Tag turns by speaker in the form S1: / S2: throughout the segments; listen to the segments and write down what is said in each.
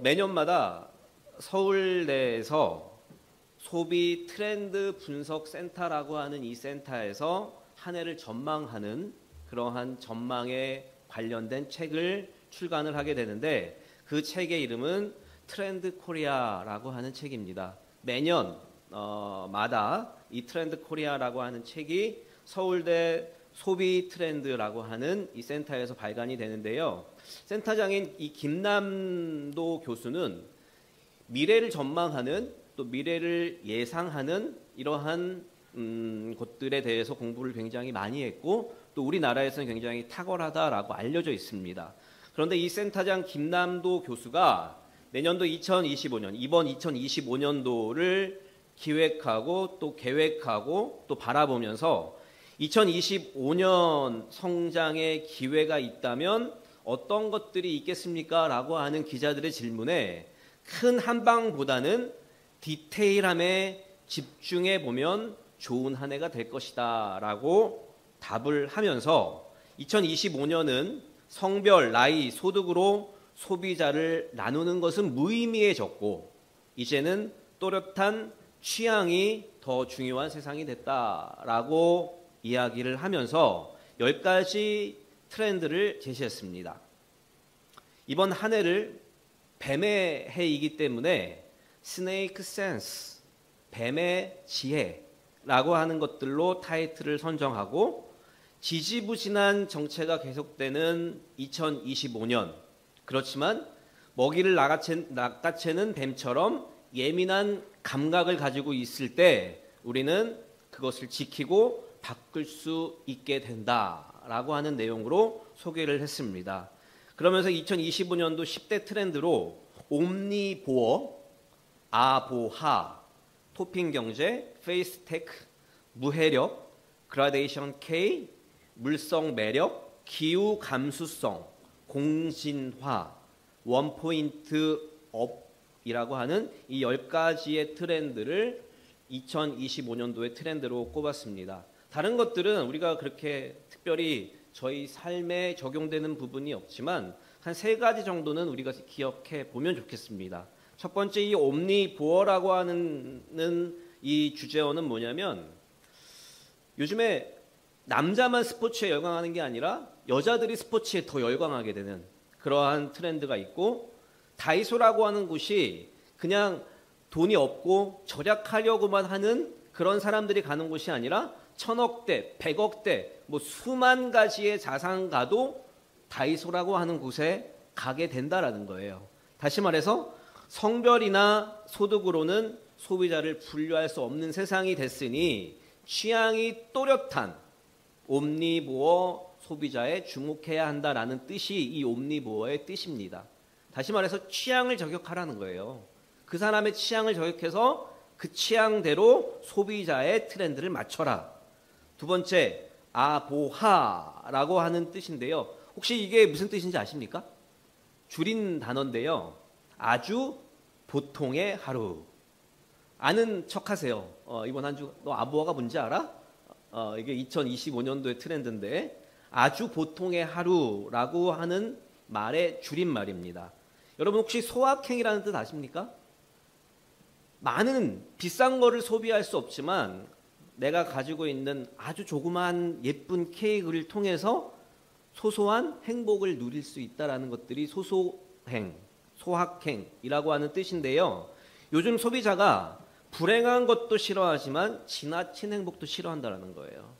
S1: 매년마다 서울대에서 소비 트렌드 분석 센터라고 하는 이 센터에서 한 해를 전망하는 그러한 전망에 관련된 책을 출간을 하게 되는데 그 책의 이름은 트렌드 코리아라고 하는 책입니다. 매년 마다 이 트렌드 코리아라고 하는 책이 서울대 소비 트렌드라고 하는 이 센터에서 발간이 되는데요. 센터장인 이 김남도 교수는 미래를 전망하는 또 미래를 예상하는 이러한 것들에 대해서 공부를 굉장히 많이 했고 또 우리나라에서는 굉장히 탁월하다라고 알려져 있습니다. 그런데 이 센터장 김남도 교수가 내년도 2025년, 이번 2025년도를 기획하고 또 계획하고 또 바라보면서 2025년 성장의 기회가 있다면 어떤 것들이 있겠습니까? 라고 하는 기자들의 질문에 큰 한방보다는 디테일함에 집중해 보면 좋은 한 해가 될 것이다 라고 답을 하면서 2025년은 성별, 나이, 소득으로 소비자를 나누는 것은 무의미해졌고 이제는 또렷한 취향이 더 중요한 세상이 됐다라고 이야기를 하면서 10가지 트렌드를 제시했습니다. 이번 한 해를 뱀의 해이기 때문에 스네이크 센스, 뱀의 지혜라고 하는 것들로 타이틀을 선정하고 지지부진한 정체가 계속되는 2025년 그렇지만 먹이를 낚아채는 뱀처럼 예민한 감각을 가지고 있을 때 우리는 그것을 지키고 바꿀 수 있게 된다라고 하는 내용으로 소개를 했습니다. 그러면서 2025년도 10대 트렌드로 옴니보어, 아보하, 토핑경제, 페이스테크, 무해력, 그라데이션 K, 물성 매력, 기후 감수성, 공진화, 원포인트 업이라고 하는 이 10가지의 트렌드를 2025년도의 트렌드로 꼽았습니다. 다른 것들은 우리가 그렇게 특별히 저희 삶에 적용되는 부분이 없지만 한 3가지 정도는 우리가 기억해 보면 좋겠습니다. 첫 번째 이 옴니보어라고 하는 이 주제어는 뭐냐면 요즘에 남자만 스포츠에 열광하는 게 아니라 여자들이 스포츠에 더 열광하게 되는 그러한 트렌드가 있고 다이소라고 하는 곳이 그냥 돈이 없고 절약하려고만 하는 그런 사람들이 가는 곳이 아니라 1000억대, 100억대, 뭐 수만 가지의 자산가도 다이소라고 하는 곳에 가게 된다라는 거예요. 다시 말해서 성별이나 소득으로는 소비자를 분류할 수 없는 세상이 됐으니 취향이 또렷한 옴니보어 소비자에 주목해야 한다라는 뜻이 이 옴니보어의 뜻입니다. 다시 말해서 취향을 저격하라는 거예요. 그 사람의 취향을 저격해서 그 취향대로 소비자의 트렌드를 맞춰라. 두 번째, 아보하라고 하는 뜻인데요. 혹시 이게 무슨 뜻인지 아십니까? 줄인 단어인데요. 아주 보통의 하루. 아는 척하세요. 이번 한 주 너 아보하가 뭔지 알아? 이게 2025년도의 트렌드인데 아주 보통의 하루라고 하는 말의 줄임말입니다. 여러분 혹시 소확행이라는 뜻 아십니까? 많은 비싼 거를 소비할 수 없지만 내가 가지고 있는 아주 조그만 예쁜 케이크를 통해서 소소한 행복을 누릴 수 있다는 것들이 소소행, 소확행이라고 하는 뜻인데요. 요즘 소비자가 불행한 것도 싫어하지만 지나친 행복도 싫어한다는 거예요.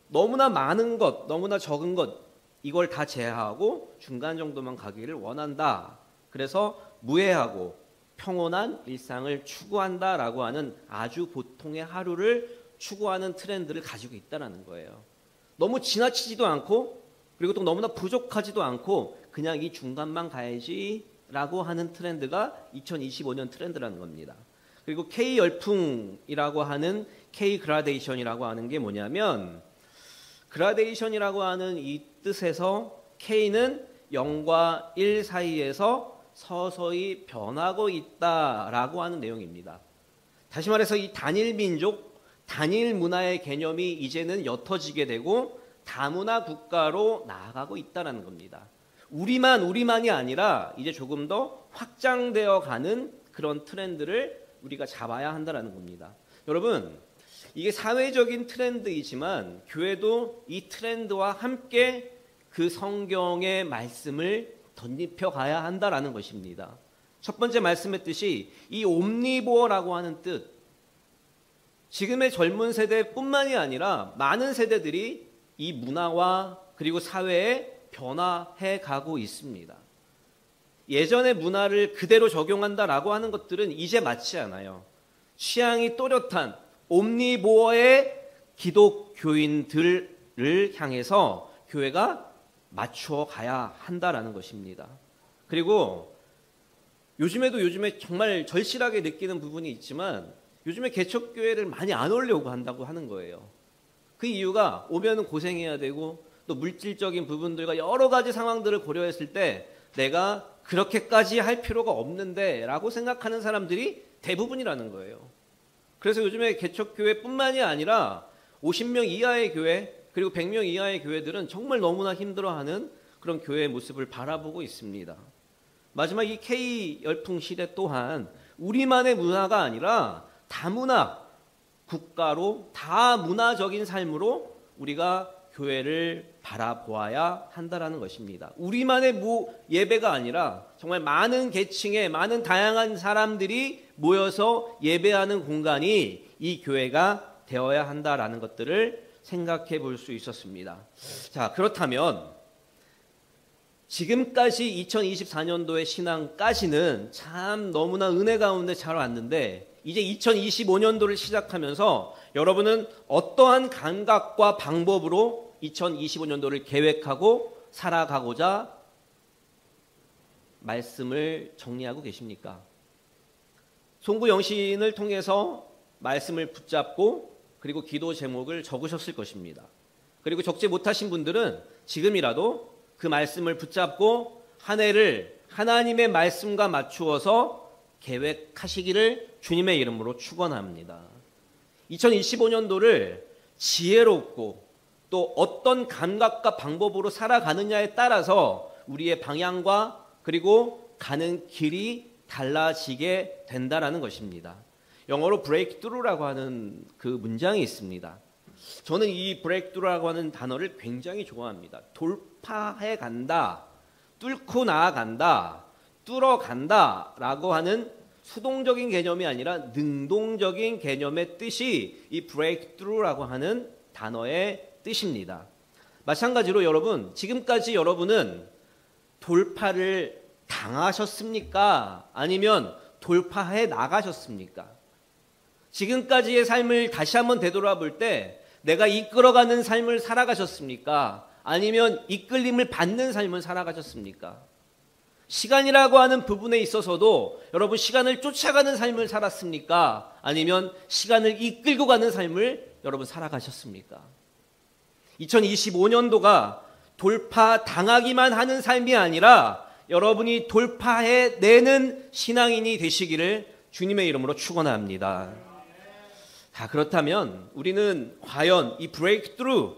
S1: 너무나 많은 것, 너무나 적은 것 이걸 다 제하고 중간 정도만 가기를 원한다. 그래서 무해하고 평온한 일상을 추구한다라고 하는 아주 보통의 하루를 추구하는 트렌드를 가지고 있다는 거예요. 너무 지나치지도 않고 그리고 또 너무나 부족하지도 않고 그냥 이 중간만 가야지라고 하는 트렌드가 2025년 트렌드라는 겁니다. 그리고 K 열풍이라고 하는 K 그라데이션이라고 하는 게 뭐냐면 그라데이션이라고 하는 이 뜻에서 K는 0과 1 사이에서 서서히 변하고 있다라고 하는 내용입니다. 다시 말해서 이 단일 민족, 단일 문화의 개념이 이제는 옅어지게 되고 다문화 국가로 나아가고 있다는 겁니다. 우리만이 아니라 이제 조금 더 확장되어 가는 그런 트렌드를 우리가 잡아야 한다는 겁니다. 여러분, 이게 사회적인 트렌드이지만 교회도 이 트렌드와 함께 그 성경의 말씀을 덧입혀 가야 한다는 것입니다. 첫 번째 말씀했듯이 이 옴니보어라고 하는 뜻, 지금의 젊은 세대뿐만이 아니라 많은 세대들이 이 문화와 그리고 사회에 변화해 가고 있습니다. 예전의 문화를 그대로 적용한다라고 하는 것들은 이제 맞지 않아요. 취향이 또렷한 옴니보어의 기독교인들을 향해서 교회가 맞추어 가야 한다라는 것입니다. 그리고 요즘에 정말 절실하게 느끼는 부분이 있지만 요즘에 개척교회를 많이 안 오려고 한다고 하는 거예요. 그 이유가 오면은 고생해야 되고 또 물질적인 부분들과 여러 가지 상황들을 고려했을 때 내가 그렇게까지 할 필요가 없는데 라고 생각하는 사람들이 대부분이라는 거예요. 그래서 요즘에 개척교회뿐만이 아니라 50명 이하의 교회 그리고 100명 이하의 교회들은 정말 너무나 힘들어하는 그런 교회의 모습을 바라보고 있습니다. 마지막 이 K 열풍 시대 또한 우리만의 문화가 아니라 다문화 국가로 다문화적인 삶으로 우리가 교회를 바라보아야 한다는 것입니다. 우리만의 예배가 아니라 정말 많은 계층의 많은 다양한 사람들이 모여서 예배하는 공간이 이 교회가 되어야 한다는 것들을 생각해 볼 수 있었습니다. 자, 그렇다면 지금까지 2024년도의 신앙까지는 참 너무나 은혜 가운데 잘 왔는데 이제 2025년도를 시작하면서 여러분은 어떠한 감각과 방법으로 2025년도를 계획하고 살아가고자 말씀을 정리하고 계십니까? 송구 영신을 통해서 말씀을 붙잡고 그리고 기도 제목을 적으셨을 것입니다. 그리고 적지 못하신 분들은 지금이라도 그 말씀을 붙잡고 한 해를 하나님의 말씀과 맞추어서 계획하시기를 주님의 이름으로 축원합니다. 2025년도를 지혜롭고 또 어떤 감각과 방법으로 살아가느냐에 따라서 우리의 방향과 그리고 가는 길이 달라지게 된다라는 것입니다. 영어로 breakthrough라고 하는 그 문장이 있습니다. 저는 이 breakthrough라고 하는 단어를 굉장히 좋아합니다. 돌파해 간다, 뚫고 나아간다, 뚫어간다 라고 하는 수동적인 개념이 아니라 능동적인 개념의 뜻이 이 breakthrough라고 하는 단어의 뜻입니다. 마찬가지로 여러분, 지금까지 여러분은 돌파를 당하셨습니까? 아니면 돌파해 나가셨습니까? 지금까지의 삶을 다시 한번 되돌아볼 때 내가 이끌어가는 삶을 살아가셨습니까? 아니면 이끌림을 받는 삶을 살아가셨습니까? 시간이라고 하는 부분에 있어서도 여러분 시간을 쫓아가는 삶을 살았습니까? 아니면 시간을 이끌고 가는 삶을 여러분 살아가셨습니까? 2025년도가 돌파 당하기만 하는 삶이 아니라 여러분이 돌파해내는 신앙인이 되시기를 주님의 이름으로 축원합니다. 자, 그렇다면 우리는 과연 이 breakthrough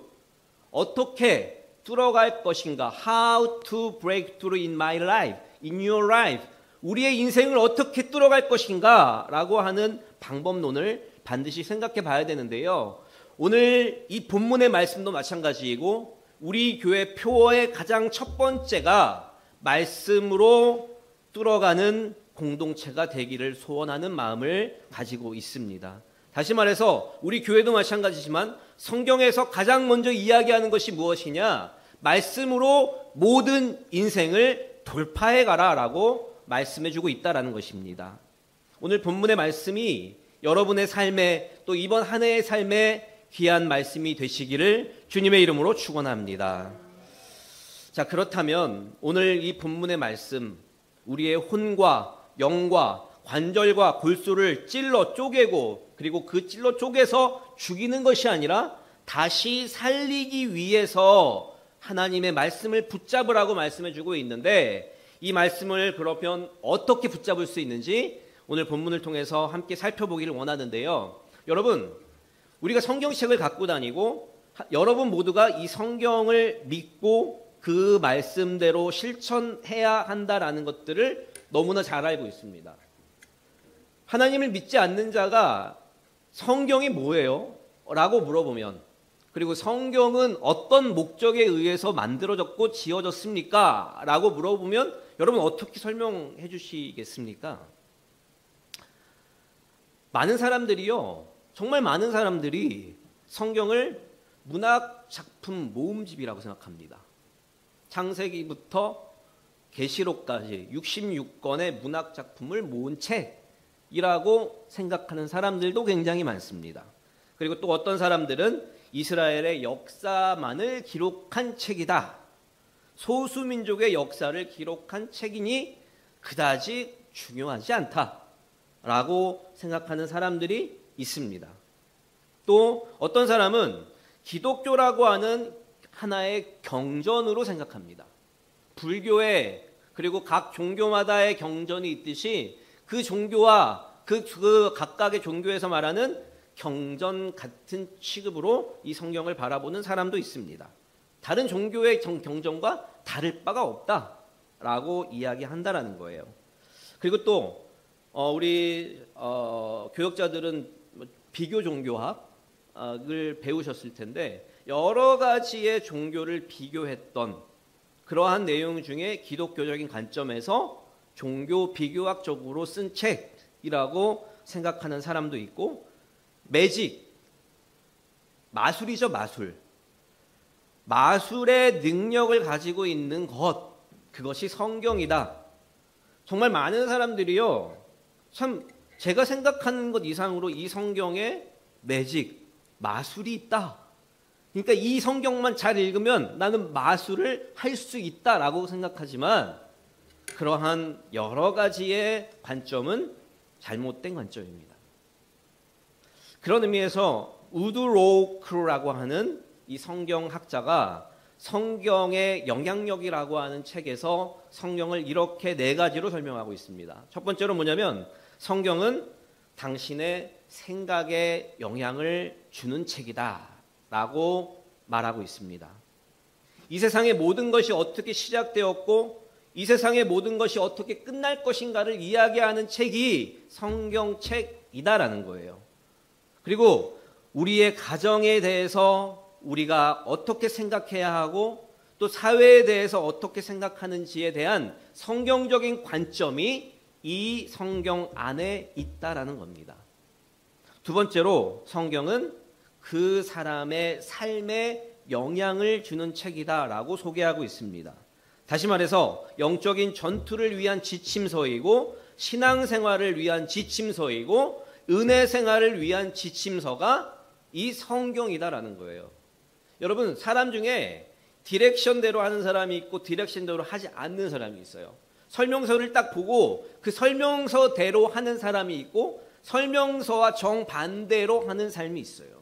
S1: 어떻게 뚫어갈 것인가? How to break through in my life, in your life. 우리의 인생을 어떻게 뚫어갈 것인가? 라고 하는 방법론을 반드시 생각해 봐야 되는데요. 오늘 이 본문의 말씀도 마찬가지이고 우리 교회 표어의 가장 첫 번째가 말씀으로 뚫어가는 공동체가 되기를 소원하는 마음을 가지고 있습니다. 다시 말해서 우리 교회도 마찬가지지만 성경에서 가장 먼저 이야기하는 것이 무엇이냐? 말씀으로 모든 인생을 돌파해 가라라고 말씀해주고 있다라는 것입니다. 오늘 본문의 말씀이 여러분의 삶에 또 이번 한 해의 삶에 귀한 말씀이 되시기를 주님의 이름으로 축원합니다. 자, 그렇다면 오늘 이 본문의 말씀, 우리의 혼과 영과 관절과 골수를 찔러 쪼개고 그리고 그 찔러 쪼개서 죽이는 것이 아니라 다시 살리기 위해서 하나님의 말씀을 붙잡으라고 말씀해주고 있는데 이 말씀을 그러면 어떻게 붙잡을 수 있는지 오늘 본문을 통해서 함께 살펴보기를 원하는데요. 여러분, 우리가 성경책을 갖고 다니고 여러분 모두가 이 성경을 믿고 그 말씀대로 실천해야 한다라는 것들을 너무나 잘 알고 있습니다. 하나님을 믿지 않는 자가 성경이 뭐예요? 라고 물어보면, 그리고 성경은 어떤 목적에 의해서 만들어졌고 지어졌습니까? 라고 물어보면 여러분 어떻게 설명해 주시겠습니까? 많은 사람들이요, 정말 많은 사람들이 성경을 문학 작품 모음집이라고 생각합니다. 창세기부터 계시록까지 66권의 문학 작품을 모은 책이라고 생각하는 사람들도 굉장히 많습니다. 그리고 또 어떤 사람들은 이스라엘의 역사만을 기록한 책이다, 소수민족의 역사를 기록한 책이니 그다지 중요하지 않다라고 생각하는 사람들이 있습니다. 또 어떤 사람은 기독교라고 하는 하나의 경전으로 생각합니다. 불교에, 그리고 각 종교마다의 경전이 있듯이 그 종교와 그 각각의 종교에서 말하는 경전 같은 취급으로 이 성경을 바라보는 사람도 있습니다. 다른 종교의 경전과 다를 바가 없다라고 이야기한다라는 거예요. 그리고 또 우리 교역자들은 비교 종교학을 배우셨을 텐데 여러 가지의 종교를 비교했던 그러한 내용 중에 기독교적인 관점에서 종교 비교학적으로 쓴 책이라고 생각하는 사람도 있고, 매직, 마술이죠, 마술. 마술의 능력을 가지고 있는 것, 그것이 성경이다. 정말 많은 사람들이요, 참 제가 생각하는 것 이상으로 이 성경에 매직, 마술이 있다. 그러니까 이 성경만 잘 읽으면 나는 마술을 할 수 있다라고 생각하지만 그러한 여러 가지의 관점은 잘못된 관점입니다. 그런 의미에서 우드 로크라고 하는 이 성경학자가 성경의 영향력이라고 하는 책에서 성경을 이렇게 4가지로 설명하고 있습니다. 첫 번째로 뭐냐면 성경은 당신의 생각에 영향을 주는 책이다 라고 말하고 있습니다. 이 세상의 모든 것이 어떻게 시작되었고 이 세상의 모든 것이 어떻게 끝날 것인가를 이야기하는 책이 성경책이다라는 거예요. 그리고 우리의 가정에 대해서 우리가 어떻게 생각해야 하고 또 사회에 대해서 어떻게 생각하는지에 대한 성경적인 관점이 이 성경 안에 있다라는 겁니다. 두 번째로 성경은 그 사람의 삶에 영향을 주는 책이다라고 소개하고 있습니다. 다시 말해서 영적인 전투를 위한 지침서이고 신앙생활을 위한 지침서이고 은혜 생활을 위한 지침서가 이 성경이다라는 거예요. 여러분, 사람 중에 디렉션대로 하는 사람이 있고 디렉션대로 하지 않는 사람이 있어요. 설명서를 딱 보고 그 설명서대로 하는 사람이 있고 설명서와 정반대로 하는 삶이 있어요.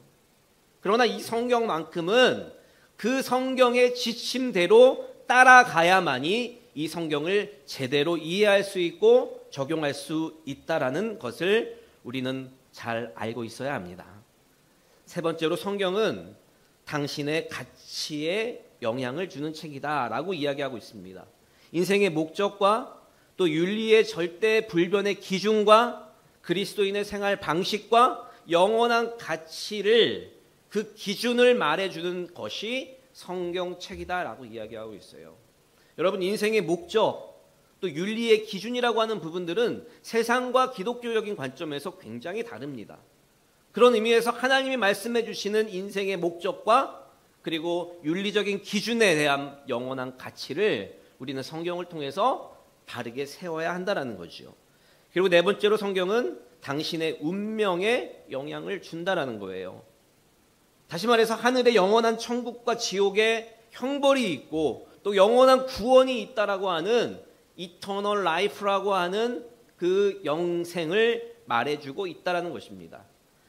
S1: 그러나 이 성경만큼은 그 성경의 지침대로 따라가야만이 이 성경을 제대로 이해할 수 있고 적용할 수 있다라는 것을 우리는 잘 알고 있어야 합니다. 세 번째로 성경은 당신의 가치에 영향을 주는 책이다라고 이야기하고 있습니다. 인생의 목적과 또 윤리의 절대 불변의 기준과 그리스도인의 생활 방식과 영원한 가치를 그 기준을 말해주는 것이 성경책이다라고 이야기하고 있어요. 여러분, 인생의 목적 또 윤리의 기준이라고 하는 부분들은 세상과 기독교적인 관점에서 굉장히 다릅니다. 그런 의미에서 하나님이 말씀해 주시는 인생의 목적과 그리고 윤리적인 기준에 대한 영원한 가치를 우리는 성경을 통해서 바르게 세워야 한다는 거죠. 그리고 네 번째로 성경은 당신의 운명에 영향을 준다는 거예요. 다시 말해서 하늘에 영원한 천국과 지옥의 형벌이 있고 또 영원한 구원이 있다라고 하는 이터널 라이프라고 하는 그 영생을 말해주고 있다라는 것입니다.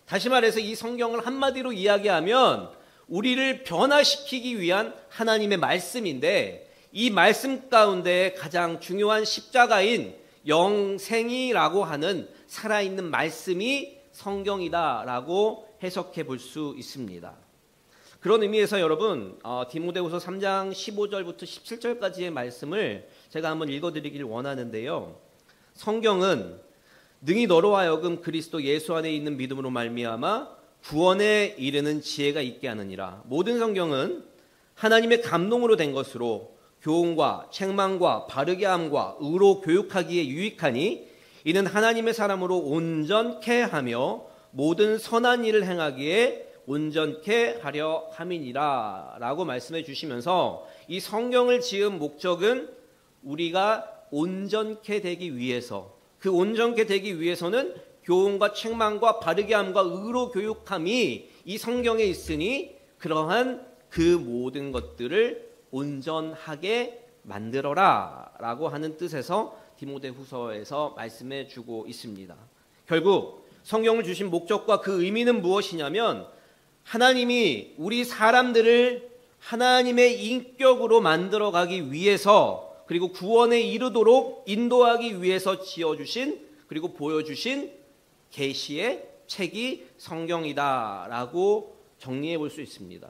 S1: 다시 말해서 이 성경을 한마디로 이야기하면 우리를 변화시키기 위한 하나님의 말씀인데 이 말씀 가운데 가장 중요한 십자가인 영생이라고 하는 살아있는 말씀이 성경이다라고 해석해 볼 수 있습니다. 그런 의미에서 여러분 디모데후서 3장 15절부터 17절까지의 말씀을 제가 한번 읽어드리길 원하는데요. 성경은 능히 너로 하여금 그리스도 예수 안에 있는 믿음으로 말미암아 구원에 이르는 지혜가 있게 하느니라. 모든 성경은 하나님의 감동으로 된 것으로 교훈과 책망과 바르게 함과 의로 교육하기에 유익하니 이는 하나님의 사람으로 온전케 하며 모든 선한 일을 행하기에 온전케 하려 함이니라 라고 말씀해 주시면서 이 성경을 지은 목적은 우리가 온전케 되기 위해서, 그 온전케 되기 위해서는 교훈과 책망과 바르게 함과 의로 교육함이 이 성경에 있으니 그러한 그 모든 것들을 온전하게 만들어라 라고 하는 뜻에서 디모데후서에서 말씀해 주고 있습니다. 결국 성경을 주신 목적과 그 의미는 무엇이냐면 하나님이 우리 사람들을 하나님의 인격으로 만들어가기 위해서 그리고 구원에 이르도록 인도하기 위해서 지어주신 그리고 보여주신 계시의 책이 성경이다라고 정리해 볼 수 있습니다.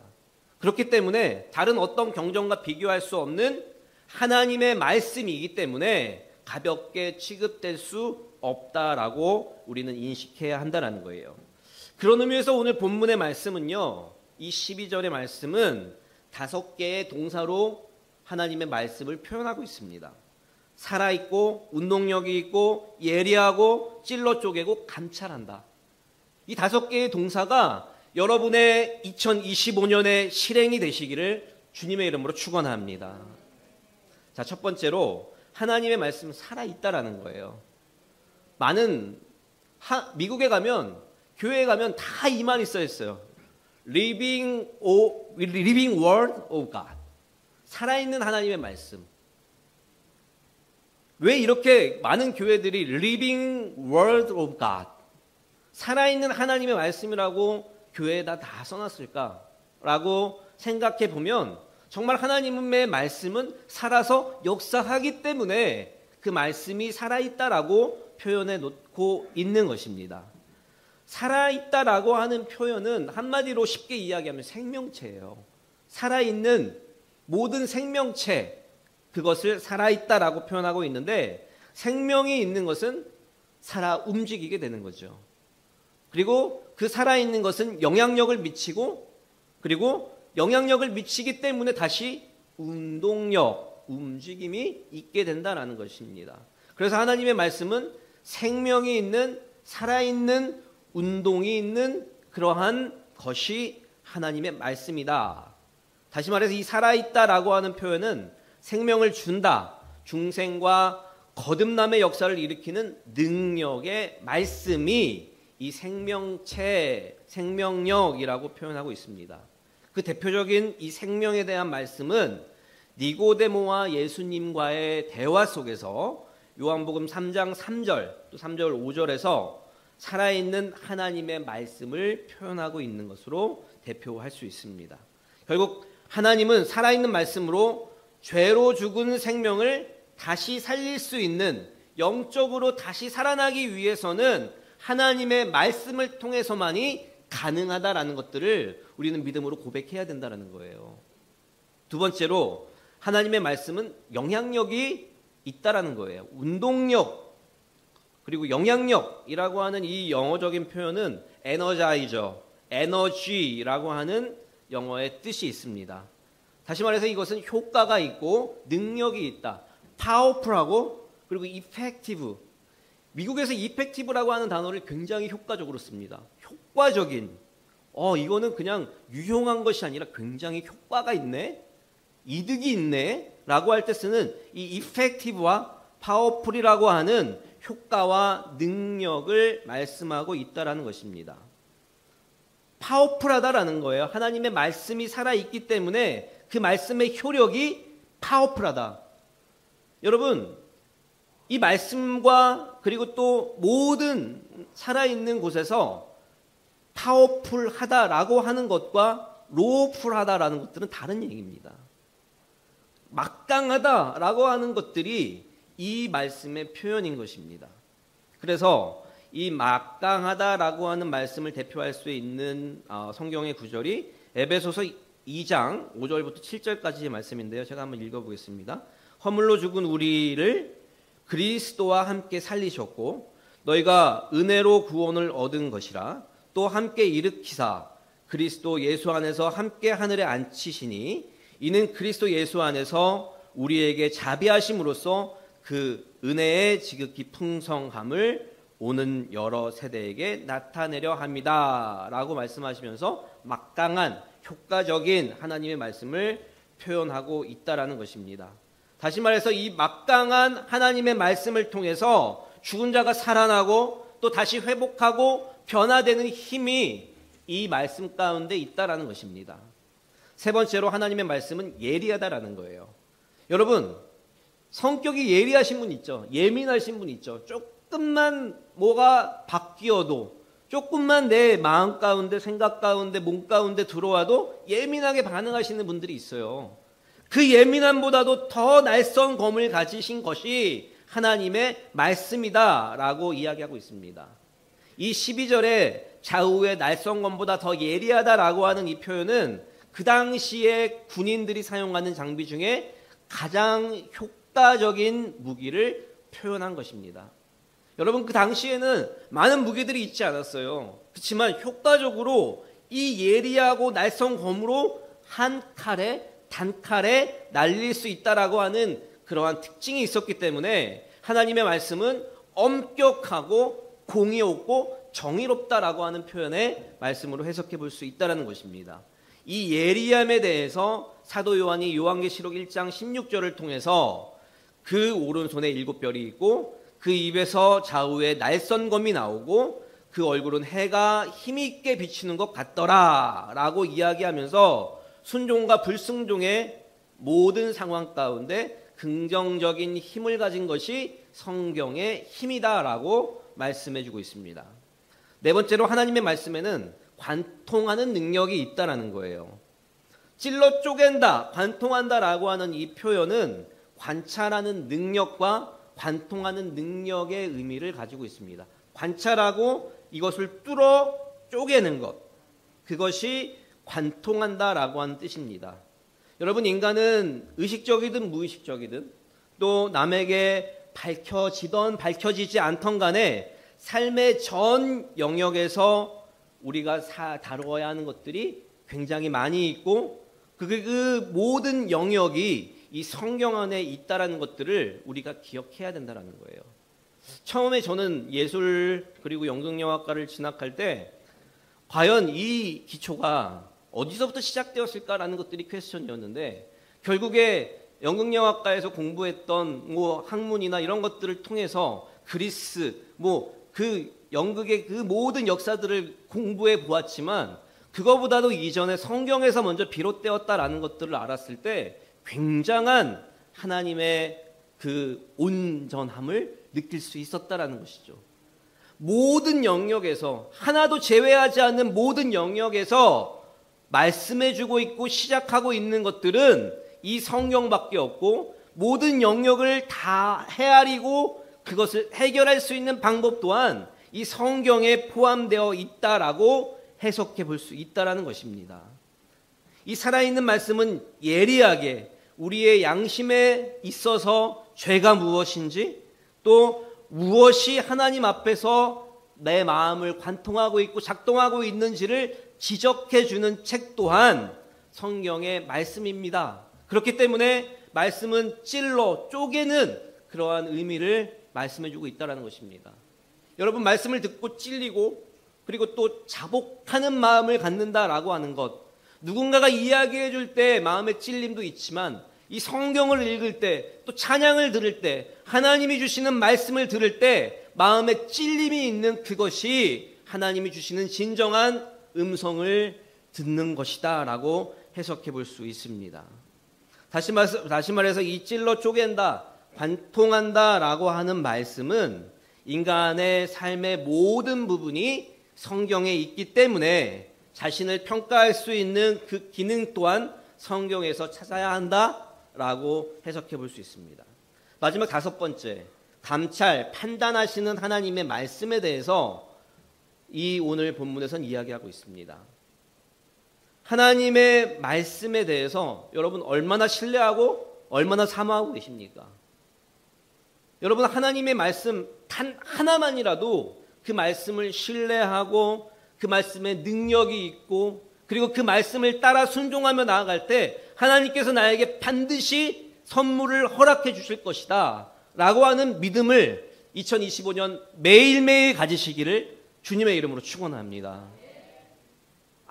S1: 그렇기 때문에 다른 어떤 경전과 비교할 수 없는 하나님의 말씀이기 때문에 가볍게 취급될 수 없다라고 우리는 인식해야 한다는 거예요. 그런 의미에서 오늘 본문의 말씀은요, 이 12절의 말씀은 5개의 동사로 하나님의 말씀을 표현하고 있습니다. 살아있고 운동력이 있고 예리하고 찔러 쪼개고 감찰한다. 이 5개의 동사가 여러분의 2025년에 실행이 되시기를 주님의 이름으로 축원합니다. 자, 첫 번째로 하나님의 말씀은 살아있다라는 거예요. 많은 미국에 가면 교회에 가면 다 이 말이 써 있어요. Living Word of God. 살아있는 하나님의 말씀. 왜 이렇게 많은 교회들이 Living Word of God, 살아있는 하나님의 말씀이라고 교회에다 다 써놨을까라고 생각해 보면 정말 하나님의 말씀은 살아서 역사하기 때문에 그 말씀이 살아있다라고 표현해 놓고 있는 것입니다. 살아있다라고 하는 표현은 한마디로 쉽게 이야기하면 생명체예요. 살아있는 모든 생명체, 그것을 살아있다라고 표현하고 있는데 생명이 있는 것은 살아 움직이게 되는 거죠. 그리고 그 살아있는 것은 영향력을 미치고 그리고 영향력을 미치기 때문에 다시 운동력, 움직임이 있게 된다는 것입니다. 그래서 하나님의 말씀은 생명이 있는, 살아있는, 운동이 있는 그러한 것이 하나님의 말씀이다. 다시 말해서 이 살아있다라고 하는 표현은 생명을 준다, 중생과 거듭남의 역사를 일으키는 능력의 말씀이 이 생명체, 생명력이라고 표현하고 있습니다. 그 대표적인 이 생명에 대한 말씀은 니고데모와 예수님과의 대화 속에서 요한복음 3장 3절 또 3절 5절에서 살아있는 하나님의 말씀을 표현하고 있는 것으로 대표할 수 있습니다. 결국 하나님은 살아있는 말씀으로 죄로 죽은 생명을 다시 살릴 수 있는, 영적으로 다시 살아나기 위해서는 하나님의 말씀을 통해서만이 가능하다라는 것들을 우리는 믿음으로 고백해야 된다는 거예요. 두 번째로 하나님의 말씀은 영향력이 있다라는 거예요. 운동력 그리고 영향력이라고 하는 이 영어적인 표현은 에너자이저, 에너지라고 하는 영어의 뜻이 있습니다. 다시 말해서 이것은 효과가 있고 능력이 있다. 파워풀하고 그리고 이펙티브. 미국에서 이펙티브라고 하는 단어를 굉장히 효과적으로 씁니다. 효과적인. 이거는 그냥 유용한 것이 아니라 굉장히 효과가 있네. 이득이 있네. 라고 할 때 쓰는 이 이펙티브와 파워풀이라고 하는 효과와 능력을 말씀하고 있다라는 것입니다. 파워풀하다라는 거예요. 하나님의 말씀이 살아있기 때문에 그 말씀의 효력이 파워풀하다. 여러분, 이 말씀과 그리고 또 모든 살아있는 곳에서 파워풀하다라고 하는 것과 로우풀하다라는 것들은 다른 얘기입니다. 막강하다라고 하는 것들이 이 말씀의 표현인 것입니다. 그래서 이 막강하다라고 하는 말씀을 대표할 수 있는 성경의 구절이 에베소서 2장 5절부터 7절까지의 말씀인데요. 제가 한번 읽어보겠습니다. 허물로 죽은 우리를 그리스도와 함께 살리셨고 너희가 은혜로 구원을 얻은 것이라. 또 함께 일으키사 그리스도 예수 안에서 함께 하늘에 앉히시니 이는 그리스도 예수 안에서 우리에게 자비하심으로써 그 은혜의 지극히 풍성함을 오는 여러 세대에게 나타내려 합니다 라고 말씀하시면서 막강한 효과적인 하나님의 말씀을 표현하고 있다라는 것입니다. 다시 말해서 이 막강한 하나님의 말씀을 통해서 죽은 자가 살아나고 또 다시 회복하고 변화되는 힘이 이 말씀 가운데 있다라는 것입니다. 세 번째로 하나님의 말씀은 예리하다라는 거예요. 여러분, 성격이 예리하신 분 있죠? 예민하신 분 있죠? 조금만 뭐가 바뀌어도, 조금만 내 마음 가운데, 생각 가운데, 몸 가운데 들어와도 예민하게 반응하시는 분들이 있어요. 그 예민함보다도 더 날선 검을 가지신 것이 하나님의 말씀이다라고 이야기하고 있습니다. 이 12절에 좌우의 날선 검보다 더 예리하다라고 하는 이 표현은 그 당시에 군인들이 사용하는 장비 중에 가장 효과적인 무기를 표현한 것입니다. 여러분, 그 당시에는 많은 무기들이 있지 않았어요. 그렇지만 효과적으로 이 예리하고 날선 검으로 한 칼에 단칼에 날릴 수 있다라고 하는 그러한 특징이 있었기 때문에 하나님의 말씀은 엄격하고 공의 없고 정의롭다라고 하는 표현의 말씀으로 해석해 볼 수 있다는 것입니다. 이 예리함에 대해서 사도 요한이 요한계시록 1장 16절을 통해서 그 오른손에 7별이 있고 그 입에서 좌우에 날선검이 나오고 그 얼굴은 해가 힘있게 비치는 것 같더라 라고 이야기하면서 순종과 불순종의 모든 상황 가운데 긍정적인 힘을 가진 것이 성경의 힘이다라고 말씀해주고 있습니다. 네 번째로 하나님의 말씀에는 관통하는 능력이 있다라는 거예요. 찔러 쪼갠다, 관통한다라고 하는 이 표현은 관찰하는 능력과 관통하는 능력의 의미를 가지고 있습니다. 관찰하고 이것을 뚫어 쪼개는 것, 그것이 관통한다라고 하는 뜻입니다. 여러분, 인간은 의식적이든 무의식적이든 또 남에게 밝혀지던 밝혀지지 않던 간에 삶의 전 영역에서 우리가 다루어야 하는 것들이 굉장히 많이 있고 그 모든 영역이 이 성경 안에 있다라는 것들을 우리가 기억해야 된다는 거예요. 처음에 저는 예술 그리고 연극영화과를 진학할 때 과연 이 기초가 어디서부터 시작되었을까라는 것들이 퀘스천이었는데 결국에 연극영화과에서 공부했던 뭐 학문이나 이런 것들을 통해서 그리스 그 연극의 그 모든 역사들을 공부해 보았지만 그거보다도 이전에 성경에서 먼저 비롯되었다라는 것들을 알았을 때 굉장한 하나님의 그 온전함을 느낄 수 있었다라는 것이죠. 모든 영역에서 하나도 제외하지 않는 모든 영역에서 말씀해주고 있고 시작하고 있는 것들은 이 성경밖에 없고 모든 영역을 다 헤아리고 그것을 해결할 수 있는 방법 또한 이 성경에 포함되어 있다라고 해석해 볼 수 있다라는 것입니다. 이 살아있는 말씀은 예리하게 우리의 양심에 있어서 죄가 무엇인지 또 무엇이 하나님 앞에서 내 마음을 관통하고 있고 작동하고 있는지를 지적해 주는 책 또한 성경의 말씀입니다. 그렇기 때문에 말씀은 찔러 쪼개는 그러한 의미를 말씀해 주고 있다는 것입니다. 여러분, 말씀을 듣고 찔리고 그리고 또 자복하는 마음을 갖는다라고 하는 것, 누군가가 이야기해 줄 때 마음의 찔림도 있지만 이 성경을 읽을 때 또 찬양을 들을 때 하나님이 주시는 말씀을 들을 때 마음에 찔림이 있는 그것이 하나님이 주시는 진정한 음성을 듣는 것이다 라고 해석해 볼 수 있습니다. 다시 말해서 이 찔러 쪼갠다, 관통한다 라고 하는 말씀은 인간의 삶의 모든 부분이 성경에 있기 때문에 자신을 평가할 수 있는 그 기능 또한 성경에서 찾아야 한다라고 해석해 볼 수 있습니다. 마지막 다섯 번째, 감찰, 판단하시는 하나님의 말씀에 대해서 이 오늘 본문에서는 이야기하고 있습니다. 하나님의 말씀에 대해서 여러분 얼마나 신뢰하고 얼마나 사모하고 계십니까? 여러분 하나님의 말씀 단 하나만이라도 그 말씀을 신뢰하고 그 말씀에 능력이 있고 그리고 그 말씀을 따라 순종하며 나아갈 때 하나님께서 나에게 반드시 선물을 허락해 주실 것이다 라고 하는 믿음을 2025년 매일매일 가지시기를 주님의 이름으로 축원합니다.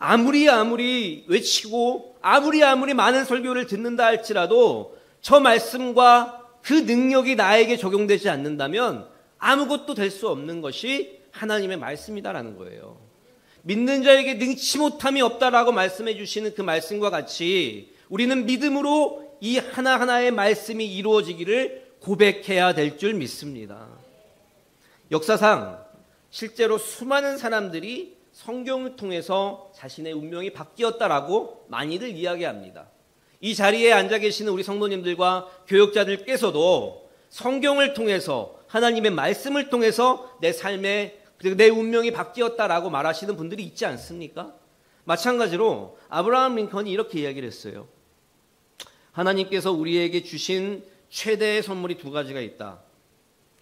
S1: 아무리 외치고 아무리 많은 설교를 듣는다 할지라도 저 말씀과 그 능력이 나에게 적용되지 않는다면 아무것도 될 수 없는 것이 하나님의 말씀이다라는 거예요. 믿는 자에게 능치 못함이 없다라고 말씀해 주시는 그 말씀과 같이 우리는 믿음으로 이 하나하나의 말씀이 이루어지기를 고백해야 될 줄 믿습니다. 역사상 실제로 수많은 사람들이 성경을 통해서 자신의 운명이 바뀌었다라고 많이들 이야기합니다. 이 자리에 앉아 계시는 우리 성도님들과 교역자들께서도 성경을 통해서 하나님의 말씀을 통해서 내 삶에 그리고 내 운명이 바뀌었다라고 말하시는 분들이 있지 않습니까? 마찬가지로 아브라함 링컨이 이렇게 이야기를 했어요. 하나님께서 우리에게 주신 최대의 선물이 두 가지가 있다.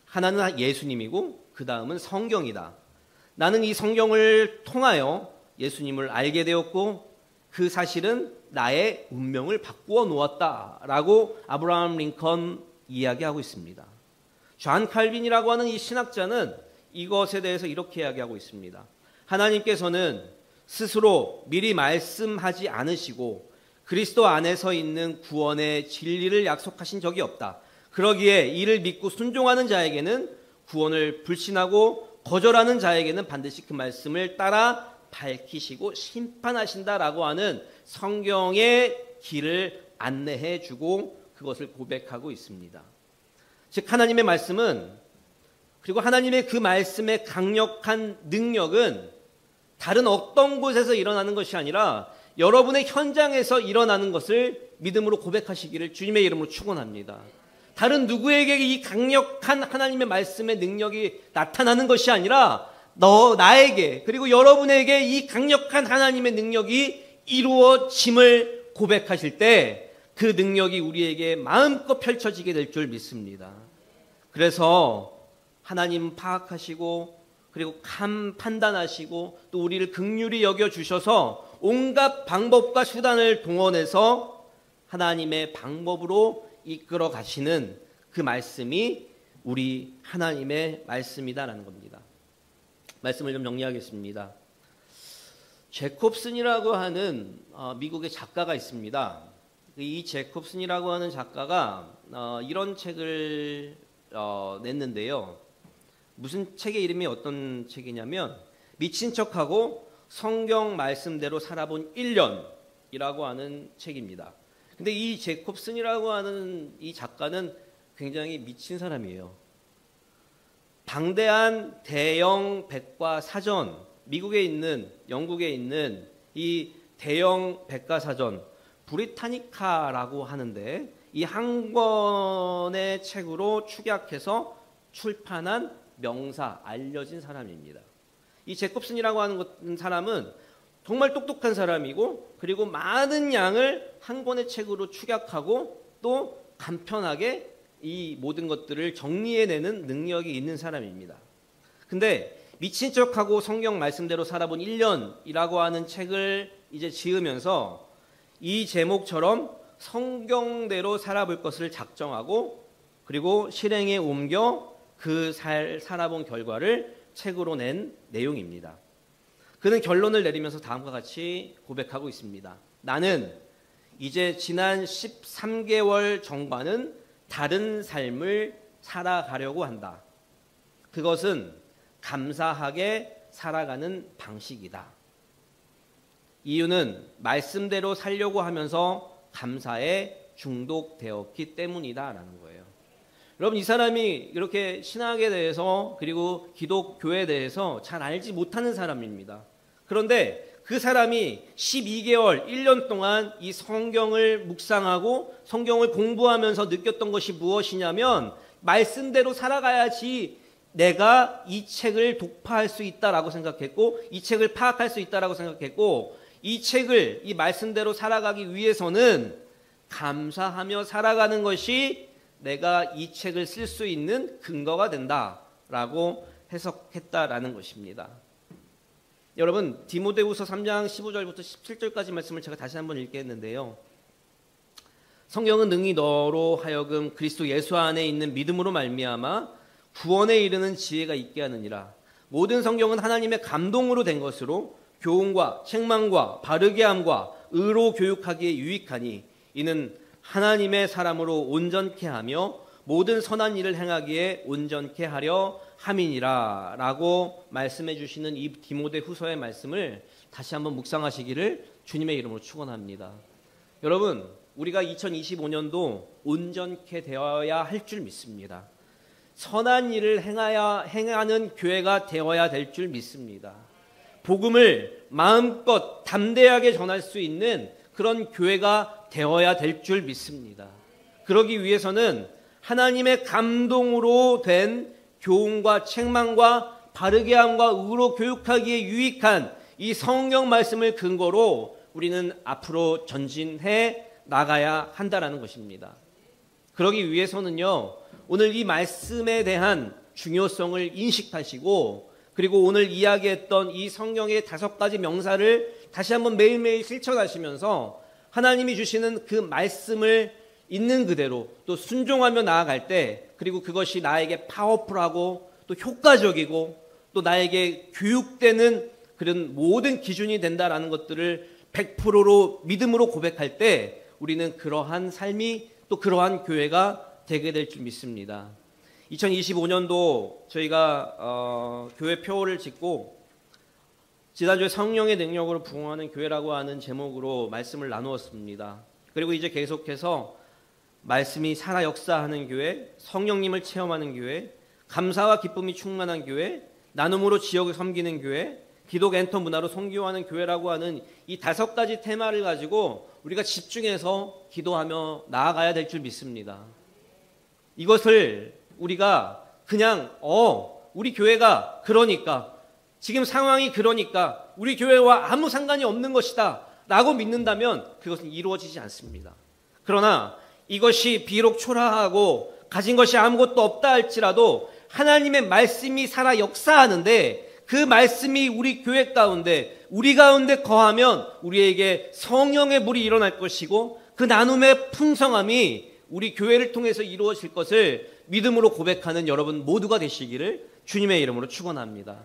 S1: 하나는 예수님이고 그 다음은 성경이다. 나는 이 성경을 통하여 예수님을 알게 되었고 그 사실은 나의 운명을 바꾸어 놓았다라고 아브라함 링컨 이야기하고 있습니다. 존 칼빈이라고 하는 이 신학자는 이것에 대해서 이렇게 이야기하고 있습니다. 하나님께서는 스스로 미리 말씀하지 않으시고 그리스도 안에서 있는 구원의 진리를 약속하신 적이 없다. 그러기에 이를 믿고 순종하는 자에게는 구원을 불신하고 거절하는 자에게는 반드시 그 말씀을 따라 밝히시고 심판하신다라고 하는 성경의 길을 안내해 주고 그것을 고백하고 있습니다. 즉 하나님의 말씀은 그리고 하나님의 그 말씀의 강력한 능력은 다른 어떤 곳에서 일어나는 것이 아니라 여러분의 현장에서 일어나는 것을 믿음으로 고백하시기를 주님의 이름으로 축원합니다. 다른 누구에게 이 강력한 하나님의 말씀의 능력이 나타나는 것이 아니라 나에게 그리고 여러분에게 이 강력한 하나님의 능력이 이루어짐을 고백하실 때 그 능력이 우리에게 마음껏 펼쳐지게 될 줄 믿습니다. 그래서 하나님 파악하시고 그리고 판단하시고 또 우리를 긍휼히 여겨주셔서 온갖 방법과 수단을 동원해서 하나님의 방법으로 이끌어 가시는 그 말씀이 우리 하나님의 말씀이다라는 겁니다. 말씀을 좀 정리하겠습니다. 제콥슨이라고 하는 미국의 작가가 있습니다. 이 제콥슨이라고 하는 작가가 이런 책을 냈는데요. 무슨 책의 이름이 어떤 책이냐면 미친 척하고 성경 말씀대로 살아본 1년이라고 하는 책입니다. 근데 이 제콥슨이라고 하는 이 작가는 굉장히 미친 사람이에요. 방대한 대형 백과사전, 미국에 있는 영국에 있는 이 대형 백과사전 브리타니카라고 하는데 이 한 권의 책으로 축약해서 출판한 명사, 알려진 사람입니다. 이 제콥슨이라고 하는 사람은 정말 똑똑한 사람이고 그리고 많은 양을 한 권의 책으로 축약하고 또 간편하게 이 모든 것들을 정리해내는 능력이 있는 사람입니다. 근데 미친 척하고 성경 말씀대로 살아본 1년이라고 하는 책을 이제 지으면서 이 제목처럼 성경대로 살아볼 것을 작정하고 그리고 실행에 옮겨 그 살아본 결과를 책으로 낸 내용입니다. 그는 결론을 내리면서 다음과 같이 고백하고 있습니다. 나는 이제 지난 13개월 전과는 다른 삶을 살아가려고 한다. 그것은 감사하게 살아가는 방식이다. 이유는 말씀대로 살려고 하면서 감사에 중독되었기 때문이다라는 거예요. 여러분 이 사람이 이렇게 신학에 대해서 그리고 기독교에 대해서 잘 알지 못하는 사람입니다. 그런데 그 사람이 12개월, 1년 동안 이 성경을 묵상하고 성경을 공부하면서 느꼈던 것이 무엇이냐면 말씀대로 살아가야지 내가 이 책을 독파할 수 있다라고 생각했고 이 책을 파악할 수 있다라고 생각했고 이 책을 이 말씀대로 살아가기 위해서는 감사하며 살아가는 것이 내가 이 책을 쓸 수 있는 근거가 된다라고 해석했다라는 것입니다. 여러분, 디모데후서 3장 15절부터 17절까지 말씀을 제가 다시 한번 읽겠는데요. 성경은 능히 너로 하여금 그리스도 예수 안에 있는 믿음으로 말미암아 구원에 이르는 지혜가 있게 하느니라. 모든 성경은 하나님의 감동으로 된 것으로 교훈과 책망과 바르게 함과 의로 교육하기에 유익하니 이는 하나님의 사람으로 온전케 하며 모든 선한 일을 행하기에 온전케 하려 함이니라 라고 말씀해 주시는 이 디모데후서의 말씀을 다시 한번 묵상하시기를 주님의 이름으로 축원합니다. 여러분, 우리가 2025년도 온전케 되어야 할 줄 믿습니다. 선한 일을 행하는 교회가 되어야 될 줄 믿습니다. 복음을 마음껏 담대하게 전할 수 있는 그런 교회가 되어야 될 줄 믿습니다. 그러기 위해서는 하나님의 감동으로 된 교훈과 책망과 바르게 함과 의로 교육하기에 유익한 이 성경 말씀을 근거로 우리는 앞으로 전진해 나가야 한다라는 것입니다. 그러기 위해서는요, 오늘 이 말씀에 대한 중요성을 인식하시고, 그리고 오늘 이야기했던 이 성경의 5가지 명사를 다시 한번 매일매일 실천하시면서 하나님이 주시는 그 말씀을 있는 그대로 또 순종하며 나아갈 때, 그리고 그것이 나에게 파워풀하고 또 효과적이고 또 나에게 교육되는 그런 모든 기준이 된다라는 것들을 100%로 믿음으로 고백할 때 우리는 그러한 삶이 또 그러한 교회가 되게 될 줄 믿습니다. 2025년도 저희가 교회 표를 짓고 지난주에 성령의 능력으로 부흥하는 교회라고 하는 제목으로 말씀을 나누었습니다. 그리고 이제 계속해서 말씀이 살아 역사하는 교회, 성령님을 체험하는 교회, 감사와 기쁨이 충만한 교회, 나눔으로 지역을 섬기는 교회, 기독 엔터 문화로 선교하는 교회라고 하는 이 5가지 테마를 가지고 우리가 집중해서 기도하며 나아가야 될 줄 믿습니다. 이것을 우리가 그냥 우리 교회가 그러니까, 지금 상황이 그러니까 우리 교회와 아무 상관이 없는 것이다 라고 믿는다면 그것은 이루어지지 않습니다. 그러나 이것이 비록 초라하고 가진 것이 아무것도 없다 할지라도 하나님의 말씀이 살아 역사하는데, 그 말씀이 우리 교회 가운데, 우리 가운데 거하면 우리에게 성령의 물이 일어날 것이고 그 나눔의 풍성함이 우리 교회를 통해서 이루어질 것을 믿음으로 고백하는 여러분 모두가 되시기를 주님의 이름으로 축원합니다.